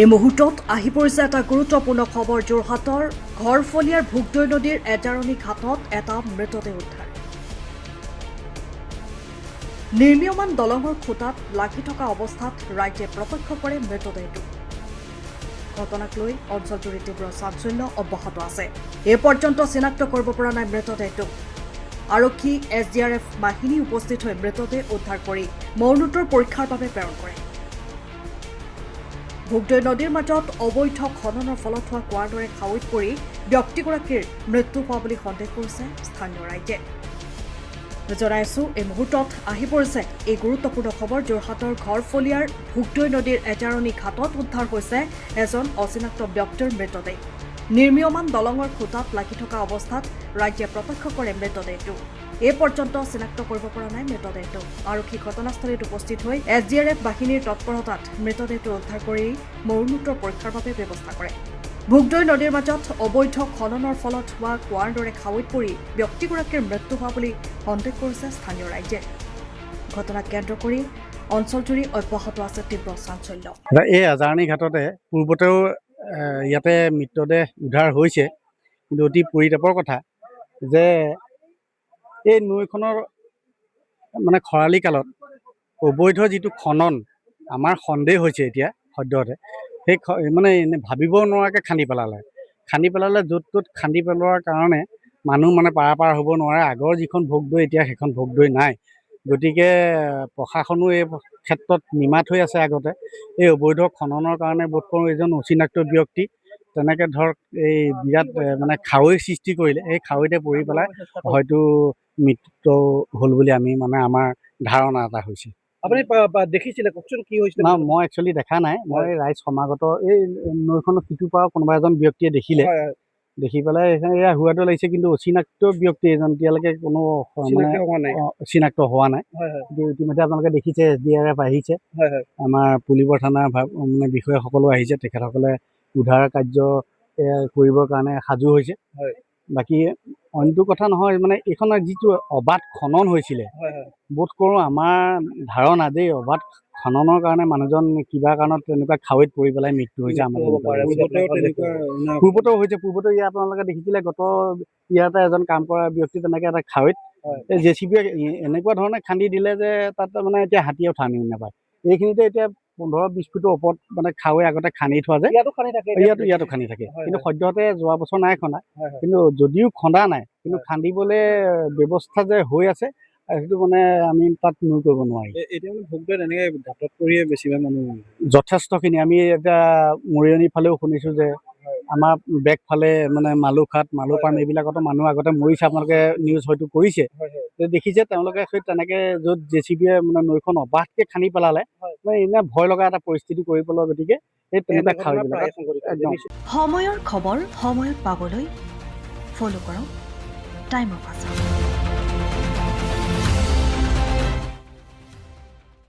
এই মুহূৰ্তত আহি পৰিছে এটা গুৰুত্বপূৰ্ণ খবৰ যোৰহাটৰ ঘৰফলিয়াৰ ভোগদৈ নদীৰ এজাৰণী ঘাটত এটা মৃতদেহ উদ্ধাৰ নিৰ্মীয়মান দলঙৰ খুঁটাত লাগি থকা অৱস্থাত ৰাইজে প্ৰত্যক্ষ কৰে মৃতদেহটো ঘটনাক লৈ অঞ্চলটোৰ তীব্ৰ চাঞ্চল্য অব্যাহত আছে এই পৰ্যন্ত চিনাক্ত কৰিব পৰা নাই মৃতদেহটো আৰক্ষী SDRF বাহিনী উপস্থিত হৈ মৃতদেহ উদ্ধাৰ কৰি মৰণোত্তৰ পৰীক্ষাৰ বাবে প্ৰেৰণ কৰে ভোগদৈ নদীৰ মাজত অবৈধ খননৰ ফলত হোৱা কুঁৱাৰ দৰে খাৱৈত পৰি ব্যক্তিগৰাকীৰ মৃত্যু হোৱা বুলি সন্দেহ কৰিছে স্থানীয় ৰাইজে জনাইছো এই মুহূৰ্তত আহি পৰিছে এই গুৰুত্বপূৰ্ণ খবৰ যোৰহাটৰ ঘৰফলিয়াৰ ভোগদৈ নদীৰ এজাৰণী ঘাটত উদ্ধাৰ হৈছে এজন অচিনাক্ত ব্যক্তিৰ মৃতদেহ নিৰ্মীয়মান দলঙৰ খুঁটাত লাগি থকা অৱস্থাত ৰাজ্যে প্ৰত্যক্ষ কৰে মৃতদেহটো এই পৰ্যন্ত চিনাক্ত কৰিব পৰা নাই মৃতদেহটো আৰক্ষী ঘটনাস্থলীত উপস্থিত হৈ SDRF বাহিনীৰ তৎপৰতাত মৃতদেহটো উদ্ধাৰ কৰি মৰণোত্তৰ পৰীক্ষাৰ বাবে ব্যৱস্থা কৰে ভোগদৈ নদীৰ মাজত অবৈধ খননৰ ফলত হোৱা কুঁৱাৰ দৰে খাৱৈত পৰি ব্যক্তিগৰাকীৰ মৃত্যু হোৱা বুলি সন্দেহ কৰিছে স্থানীয় ৰাইজে ঘটনাক কেন্দ্ৰ কৰি অঞ্চলজুৰি অব্যাহত আছে তীব্ৰ চাঞ্চল্য এই আজাৰণী ঘাটতে পূৰ্বতেও ইয়াতে মৃতদেহ উদ্ধাৰ হৈছে কিন্তু অতি পৰিতাপৰ কথা যে এই নৈখনৰ মানে খৰালি কালত অবৈধ যিটো খনন আমাৰ সন্দেহ হৈছে এতিয়া সদ্যহতে সেই মানে ভাবিব নোৱাৰাকৈ খান্দি পেলালে য'ত ত'ত খান্দি পেলোৱাৰ কাৰণে মানুহ মানে পাৰ হ'ব নোৱাৰে আগৰ যিখন ভোগদৈ এতিয়া সেইখন ভোগদৈ নাই গতিকে প্ৰশাসনো এই ক্ষেত্ৰত নিমাত হৈ আছে আগতে এই অবৈধ খননৰ কাৰণে বোধ কৰোঁ এজন অচিনাক্ত ব্যক্তি তেনেকৈ ধৰক এই বিৰাট মানে খাৱৈ সৃষ্টি কৰিলে এই খাৱৈতে পৰি পেলাই হয়তো মৃত্যু হ'ল বুলি আমি মানে আমাৰ ধাৰণা এটা হৈছে আপুনি দেখিছিলে কওকচোন কি হৈছিল না মই একচুৱেলি দেখা নাই মই ৰাইজ সমাগত এই নৈখনৰ সিটো পৰা কোনোবা এজন ব্যক্তিয়ে দেখিলে দেখি পেলাই এয়া হুৱাটো লাগিছে কিন্তু অচিনাক্ত ব্যক্তি এজন এতিয়ালৈকে কোনো চিনাক্ত হোৱা নাই কিন্তু ইতিমধ্যে আপোনালোকে দেখিছে SDRF আহিছে আমাৰ পুলিবৰ থানাৰ মানে বিষয়াসকলো আহিছে তেখেতসকলে উদ্ধাৰ কাৰ্য কৰিবৰ কাৰণে সাজু হৈছে বাকী অইনটো কথা নহয় মানে এইখনৰ যিটো অবাধ খনন হৈছিলে বোধ কৰোঁ আমাৰ ধাৰণা যে অবাধ খননৰ কাৰণে মানুহজন কিবা কাৰণত তেনেকুৱা খাৱৈত পৰি পেলাই মৃত্যু হৈছে আমাৰ পূৰ্বতেও হৈছে ইয়াত আপোনালোকে দেখিছিলে ইয়াতে এজন কাম কৰা ব্যক্তি তেনেকৈ এটা খাৱৈত JCB এনেকুৱা ধৰণে খান্দি দিলে যে তাত মানে এতিয়া হাতীয়ে উঠা নাপায় এইখিনিতে এতিয়া 15-20 ফুটৰ ওপৰত মানে খাৱৈ আগতে খান্দি থোৱা যে ইয়াতো খান্দি থাকে কিন্তু সদ্যহতে যোৱা বছৰ নাই খন্দা কিন্তু যদিও খন্দা নাই কিন্তু খান্দিবলৈ ব্যৱস্থা যে হৈ আছে সেইটো মানে আমি তাত নুই কৰিব নোৱাৰি যথেষ্টখিনি আমি এতিয়া মৰিয়নি ফালেও শুনিছোঁ যে আমাৰ বেক ফালে মানে মালুখাট মালুপাম এইবিলাকতো মানুহ আগতে মৰিছে আপোনালোকে নিউজ হয়তো কৰিছে দেখিছে তেওঁলোকে সেই তেনেকৈ য'ত JCBয়ে মানে নৈখন অবাধকৈ খান্দি পেলালে মানে এনে ভয় লগা এটা পৰিস্থিতি কৰি পেলোৱা গতিকে সেই তেনেকুৱা খাৱৈবিলাক একদম সময়ৰ খবৰ সময়ত পাবলৈ ফলো কৰক টাইম অফ